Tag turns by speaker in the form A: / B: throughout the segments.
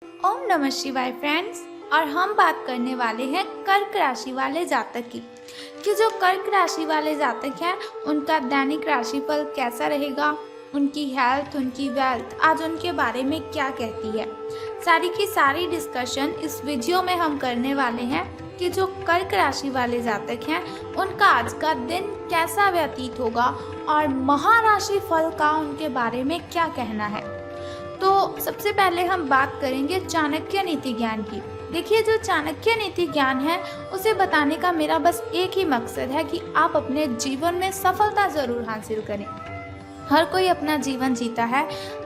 A: ओम नमः शिवाय फ्रेंड्स। और हम बात करने वाले हैं कर्क राशि वाले जातक की कि जो कर्क राशि वाले जातक हैं उनका दैनिक राशिफल कैसा रहेगा, उनकी हेल्थ, उनकी वेल्थ आज उनके बारे में क्या कहती है। सारी की सारी डिस्कशन इस वीडियो में हम करने वाले हैं कि जो कर्क राशि वाले जातक हैं उनका आज का दिन कैसा व्यतीत होगा और महाराशि फल का उनके बारे में क्या कहना है। तो सबसे पहले हम बात करेंगे चाणक्य नीति ज्ञान की। देखिए, जो चाणक्य नीति ज्ञान है उसे बताने का मेरा बस एक ही मकसद है कि आप अपने जीवन में सफलता ज़रूर हासिल करें। हर कोई अपना जीवन जीता है,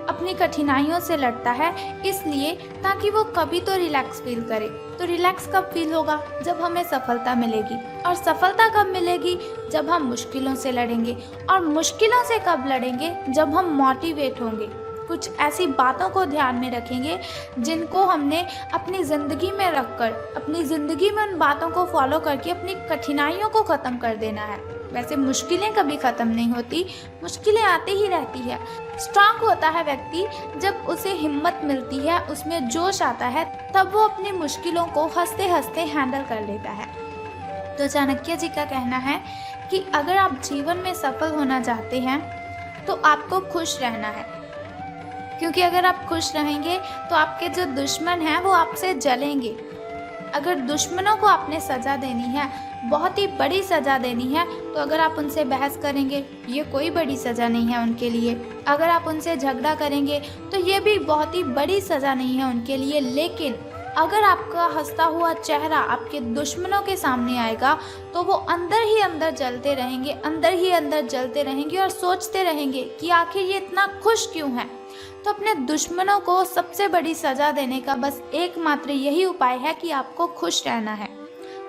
A: अपनी कठिनाइयों से लड़ता है, इसलिए ताकि वो कभी तो रिलैक्स फील करे। तो रिलैक्स कब फील होगा? जब हमें सफलता मिलेगी। और सफलता कब मिलेगी? जब हम मुश्किलों से लड़ेंगे। और मुश्किलों से कब लड़ेंगे? जब हम मोटिवेट होंगे, कुछ ऐसी बातों को ध्यान में रखेंगे जिनको हमने अपनी ज़िंदगी में रखकर, अपनी ज़िंदगी में उन बातों को फॉलो करके अपनी कठिनाइयों को ख़त्म कर देना है। वैसे मुश्किलें कभी ख़त्म नहीं होती, मुश्किलें आती ही रहती है। स्ट्रांग होता है व्यक्ति जब उसे हिम्मत मिलती है, उसमें जोश आता है, तब वो अपनी मुश्किलों को हंसते हंसते हैंडल कर लेता है। तो चाणक्य जी का कहना है कि अगर आप जीवन में सफल होना चाहते हैं तो आपको खुश रहना है, क्योंकि अगर आप खुश रहेंगे तो आपके जो दुश्मन हैं वो आपसे जलेंगे। अगर दुश्मनों को आपने सज़ा देनी है, बहुत ही बड़ी सज़ा देनी है, तो अगर आप उनसे बहस करेंगे ये कोई बड़ी सज़ा नहीं है उनके लिए। अगर आप उनसे झगड़ा करेंगे तो ये भी बहुत ही बड़ी सज़ा नहीं है उनके लिए। लेकिन अगर आपका हंसता हुआ चेहरा आपके दुश्मनों के सामने आएगा तो वो अंदर ही अंदर जलते रहेंगे, अंदर ही अंदर जलते रहेंगे और सोचते रहेंगे कि आखिर ये इतना खुश क्यों है। तो अपने दुश्मनों को सबसे बड़ी सज़ा देने का बस एकमात्र यही उपाय है कि आपको खुश रहना है।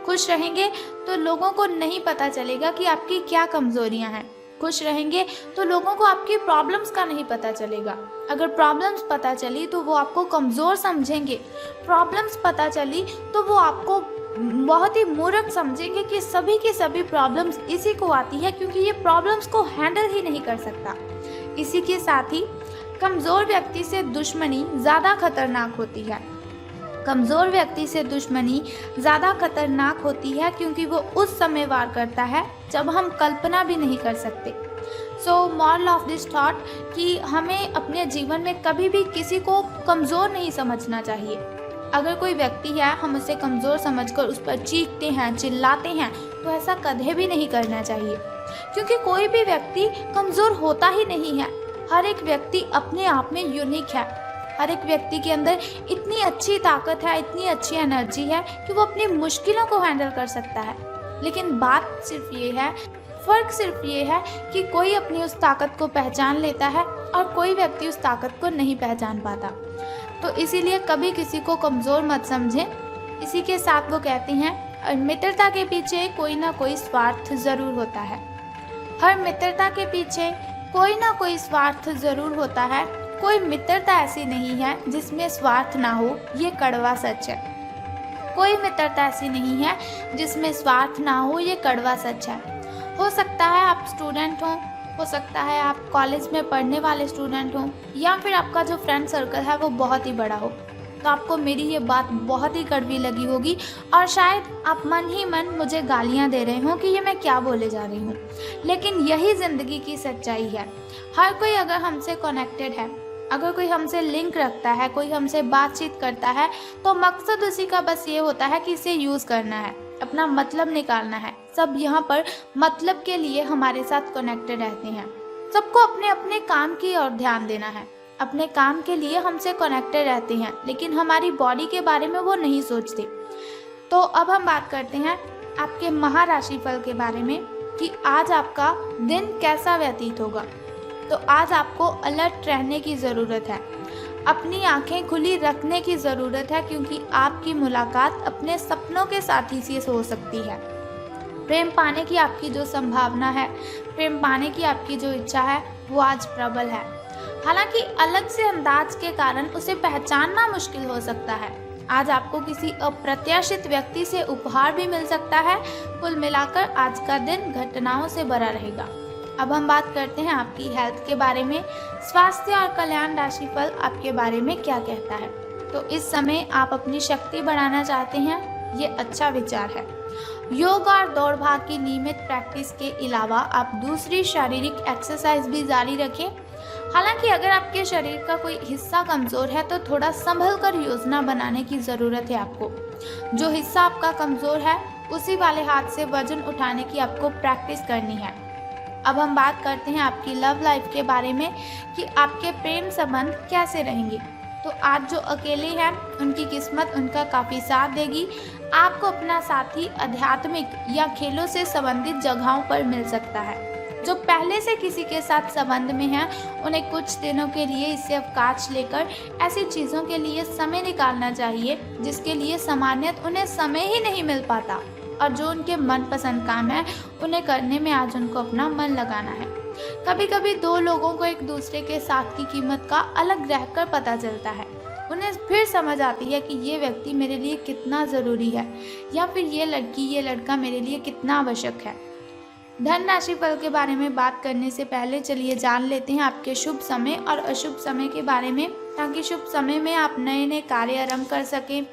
A: खुश रहेंगे तो लोगों को नहीं पता चलेगा कि आपकी क्या कमज़ोरियां हैं। खुश रहेंगे तो लोगों को आपकी प्रॉब्लम्स का नहीं पता चलेगा। अगर प्रॉब्लम्स पता चली तो वो आपको कमज़ोर समझेंगे। प्रॉब्लम्स पता चली तो वो आपको बहुत ही मूर्ख समझेंगे कि सभी की सभी प्रॉब्लम्स इसी को आती है, क्योंकि ये प्रॉब्लम्स को हैंडल ही नहीं कर सकता। इसी के साथ ही कमज़ोर व्यक्ति से दुश्मनी ज़्यादा खतरनाक होती है। कमज़ोर व्यक्ति से दुश्मनी ज़्यादा खतरनाक होती है क्योंकि वो उस समय वार करता है जब हम कल्पना भी नहीं कर सकते। So moral of this thought कि हमें अपने जीवन में कभी भी किसी को कमज़ोर नहीं समझना चाहिए। अगर कोई व्यक्ति है, हम उसे कमज़ोर समझकर उस पर चीखते हैं, चिल्लाते हैं, तो ऐसा कभी भी नहीं करना चाहिए, क्योंकि कोई भी व्यक्ति कमज़ोर होता ही नहीं है। हर एक व्यक्ति अपने आप में यूनिक है। हर एक व्यक्ति के अंदर इतनी अच्छी ताकत है, इतनी अच्छी एनर्जी है कि वो अपनी मुश्किलों को हैंडल कर सकता है। लेकिन बात सिर्फ ये है, फ़र्क सिर्फ ये है कि कोई अपनी उस ताकत को पहचान लेता है और कोई व्यक्ति उस ताकत को नहीं पहचान पाता। तो इसीलिए कभी किसी को कमज़ोर मत समझें। इसी के साथ वो कहती हैं, मित्रता के पीछे कोई ना कोई स्वार्थ ज़रूर होता है। हर मित्रता के पीछे कोई ना कोई स्वार्थ ज़रूर होता है। कोई मित्रता ऐसी नहीं है जिसमें स्वार्थ ना हो, ये कड़वा सच है। कोई मित्रता ऐसी नहीं है जिसमें स्वार्थ ना हो, ये कड़वा सच है। हो सकता है आप स्टूडेंट हो सकता है आप कॉलेज में पढ़ने वाले स्टूडेंट हों, या फिर आपका जो फ्रेंड सर्कल है वो बहुत ही बड़ा हो। तो आपको मेरी ये बात बहुत ही कड़वी लगी होगी और शायद आप मन ही मन मुझे गालियाँ दे रहे हों कि ये मैं क्या बोले जा रही हूँ। लेकिन यही ज़िंदगी की सच्चाई है। हर कोई अगर हमसे कनेक्टेड है, अगर कोई हमसे लिंक रखता है, कोई हमसे बातचीत करता है, तो मकसद उसी का बस ये होता है कि इसे यूज़ करना है, अपना मतलब निकालना है। सब यहाँ पर मतलब के लिए हमारे साथ कनेक्टेड रहते हैं। सबको अपने अपने काम की ओर ध्यान देना है, अपने काम के लिए हमसे कनेक्टेड रहते हैं, लेकिन हमारी बॉडी के बारे में वो नहीं सोचते। तो अब हम बात करते हैं आपके महाराशि फल के बारे में कि आज आपका दिन कैसा व्यतीत होगा। तो आज आपको अलर्ट रहने की ज़रूरत है, अपनी आंखें खुली रखने की ज़रूरत है, क्योंकि आपकी मुलाकात अपने सपनों के साथी से हो सकती है। प्रेम पाने की आपकी जो संभावना है, प्रेम पाने की आपकी जो इच्छा है, वो आज प्रबल है। हालांकि अलग से अंदाज के कारण उसे पहचानना मुश्किल हो सकता है। आज आपको किसी अप्रत्याशित व्यक्ति से उपहार भी मिल सकता है। कुल मिलाकर आज का दिन घटनाओं से भरा रहेगा। अब हम बात करते हैं आपकी हेल्थ के बारे में। स्वास्थ्य और कल्याण राशिफल आपके बारे में क्या कहता है। तो इस समय आप अपनी शक्ति बढ़ाना चाहते हैं, ये अच्छा विचार है। योग और दौड़ भाग की नियमित प्रैक्टिस के अलावा आप दूसरी शारीरिक एक्सरसाइज भी जारी रखें। हालांकि अगर आपके शरीर का कोई हिस्सा कमज़ोर है तो थोड़ा संभल कर योजना बनाने की ज़रूरत है आपको। जो हिस्सा आपका कमज़ोर है उसी वाले हाथ से वजन उठाने की आपको प्रैक्टिस करनी है। अब हम बात करते हैं आपकी लव लाइफ के बारे में कि आपके प्रेम संबंध कैसे रहेंगे। तो आज जो अकेले हैं उनकी किस्मत उनका काफ़ी साथ देगी। आपको अपना साथी आध्यात्मिक या खेलों से संबंधित जगहों पर मिल सकता है। जो पहले से किसी के साथ संबंध में हैं उन्हें कुछ दिनों के लिए इससे अवकाश लेकर ऐसी चीज़ों के लिए समय निकालना चाहिए जिसके लिए सामान्यतः उन्हें समय ही नहीं मिल पाता, और जो उनके मनपसंद काम है उन्हें करने में आज उनको अपना मन लगाना है। कभी कभी दो लोगों को एक दूसरे के साथ की कीमत का अलग रहकर पता चलता है। उन्हें फिर समझ आती है कि ये व्यक्ति मेरे लिए कितना ज़रूरी है, या फिर ये लड़की ये लड़का मेरे लिए कितना आवश्यक है। धन राशि फल के बारे में बात करने से पहले चलिए जान लेते हैं आपके शुभ समय और अशुभ समय के बारे में, ताकि शुभ समय में आप नए नए कार्य आरंभ कर सकें।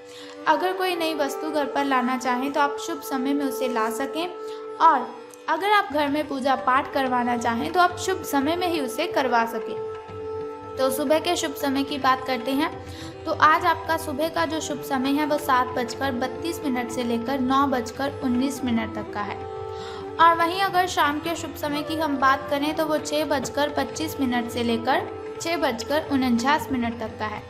A: अगर कोई नई वस्तु घर पर लाना चाहें तो आप शुभ समय में उसे ला सकें, और अगर आप घर में पूजा पाठ करवाना चाहें तो आप शुभ समय में ही उसे करवा सकें। तो सुबह के शुभ समय की बात करते हैं। तो आज आपका सुबह का जो शुभ समय है वो 7:32 से लेकर 9:19 तक का है। और वहीं अगर शाम के शुभ समय की हम बात करें तो वो 6:25 से लेकर 6:49 तक का है।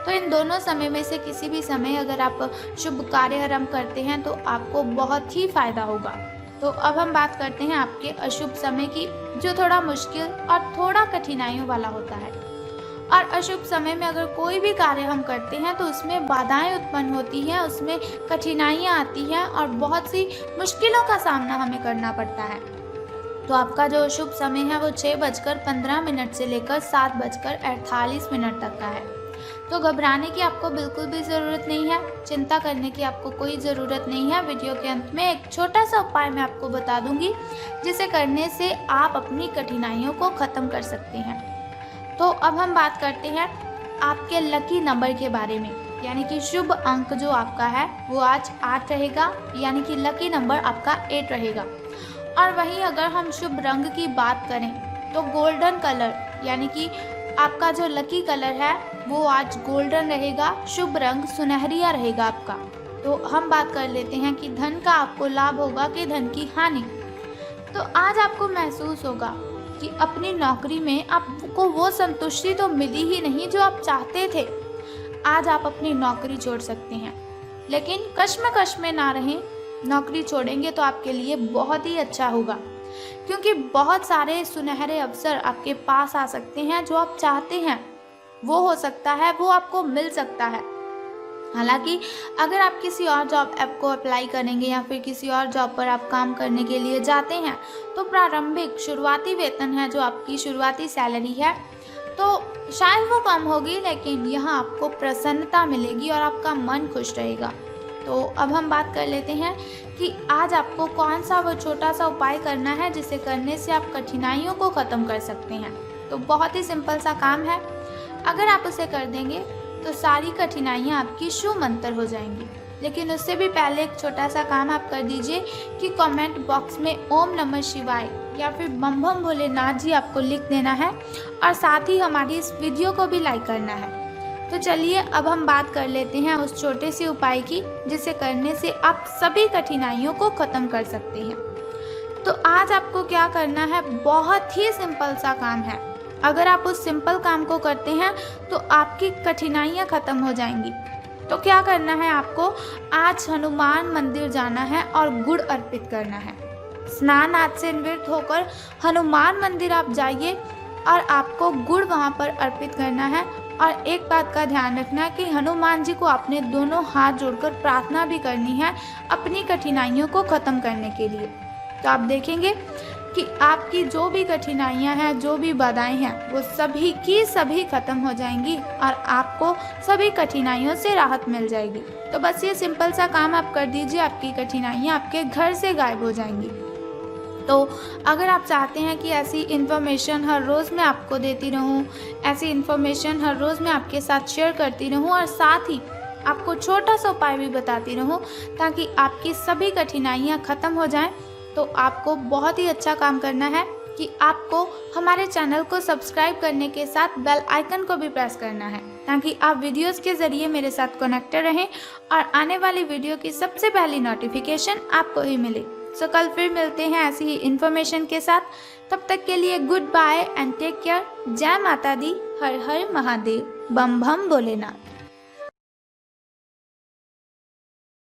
A: तो इन दोनों समय में से किसी भी समय अगर आप शुभ कार्य आरंभ करते हैं तो आपको बहुत ही फायदा होगा। तो अब हम बात करते हैं आपके अशुभ समय की, जो थोड़ा मुश्किल और थोड़ा कठिनाइयों वाला होता है। और अशुभ समय में अगर कोई भी कार्य हम करते हैं तो उसमें बाधाएं उत्पन्न होती हैं, उसमें कठिनाइयां आती हैं और बहुत सी मुश्किलों का सामना हमें करना पड़ता है। तो आपका जो शुभ समय है वो 6:15 से लेकर 7:48 तक का है। तो घबराने की आपको बिल्कुल भी ज़रूरत नहीं है, चिंता करने की आपको कोई ज़रूरत नहीं है। वीडियो के अंत में एक छोटा सा उपाय मैं आपको बता दूंगी जिसे करने से आप अपनी कठिनाइयों को ख़त्म कर सकते हैं। तो अब हम बात करते हैं आपके लकी नंबर के बारे में, यानी कि शुभ अंक जो आपका है वो आज 8 रहेगा, यानी कि लकी नंबर आपका 8 रहेगा। और वहीं अगर हम शुभ रंग की बात करें तो गोल्डन कलर, यानी कि आपका जो लकी कलर है वो आज गोल्डन रहेगा। शुभ रंग सुनहरिया रहेगा आपका। तो हम बात कर लेते हैं कि धन का आपको लाभ होगा कि धन की हानि। तो आज आपको महसूस होगा कि अपनी नौकरी में आपको वो संतुष्टि तो मिली ही नहीं जो आप चाहते थे। आज आप अपनी नौकरी छोड़ सकते हैं, लेकिन कश्मकश में ना रहें। नौकरी छोड़ेंगे तो आपके लिए बहुत ही अच्छा होगा, क्योंकि बहुत सारे सुनहरे अवसर आपके पास आ सकते हैं। जो आप चाहते हैं वो हो सकता है, वो आपको मिल सकता है। हालांकि अगर आप किसी और जॉब ऐप को अप्लाई करेंगे या फिर किसी और जॉब पर आप काम करने के लिए जाते हैं तो प्रारंभिक शुरुआती वेतन है, जो आपकी शुरुआती सैलरी है, तो शायद वो कम होगी, लेकिन यहाँ आपको प्रसन्नता मिलेगी और आपका मन खुश रहेगा। तो अब हम बात कर लेते हैं कि आज आपको कौन सा वो छोटा सा उपाय करना है जिसे करने से आप कठिनाइयों को ख़त्म कर सकते हैं। तो बहुत ही सिंपल सा काम है, अगर आप उसे कर देंगे तो सारी कठिनाइयाँ आपकी शूमंतर हो जाएंगी। लेकिन उससे भी पहले एक छोटा सा काम आप कर दीजिए कि कमेंट बॉक्स में ओम नमः शिवाय या फिर बम बम भोलेनाथ जी आपको लिख देना है, और साथ ही हमारी इस वीडियो को भी लाइक करना है। तो चलिए अब हम बात कर लेते हैं उस छोटे से उपाय की जिसे करने से आप सभी कठिनाइयों को ख़त्म कर सकते हैं। तो आज आपको क्या करना है, बहुत ही सिंपल सा काम है। अगर आप उस सिंपल काम को करते हैं तो आपकी कठिनाइयाँ ख़त्म हो जाएंगी। तो क्या करना है, आपको आज हनुमान मंदिर जाना है और गुड़ अर्पित करना है। स्नान आदि से निवृत्त होकर हनुमान मंदिर आप जाइए और आपको गुड़ वहाँ पर अर्पित करना है। और एक बात का ध्यान रखना कि हनुमान जी को आपने दोनों हाथ जोड़कर प्रार्थना भी करनी है अपनी कठिनाइयों को ख़त्म करने के लिए। तो आप देखेंगे कि आपकी जो भी कठिनाइयां हैं, जो भी बाधाएं हैं, वो सभी की सभी ख़त्म हो जाएंगी और आपको सभी कठिनाइयों से राहत मिल जाएगी। तो बस ये सिंपल सा काम आप कर दीजिए, आपकी कठिनाइयां आपके घर से गायब हो जाएंगी। तो अगर आप चाहते हैं कि ऐसी इन्फॉर्मेशन हर रोज़ मैं आपको देती रहूं, ऐसी इन्फॉर्मेशन हर रोज़ मैं आपके साथ शेयर करती रहूं और साथ ही आपको छोटा सा उपाय भी बताती रहूं ताकि आपकी सभी कठिनाइयां ख़त्म हो जाएं, तो आपको बहुत ही अच्छा काम करना है कि आपको हमारे चैनल को सब्सक्राइब करने के साथ बेल आइकन को भी प्रेस करना है ताकि आप वीडियोस के ज़रिए मेरे साथ कनेक्टेड रहें और आने वाली वीडियो की सबसे पहली नोटिफिकेशन आपको ही मिले। सो कल फिर मिलते हैं ऐसी ही इन्फॉर्मेशन के साथ। तब तक के लिए good bye and take care. जय माता दी, हर हर महादेव, बम बम भोलेनाथ।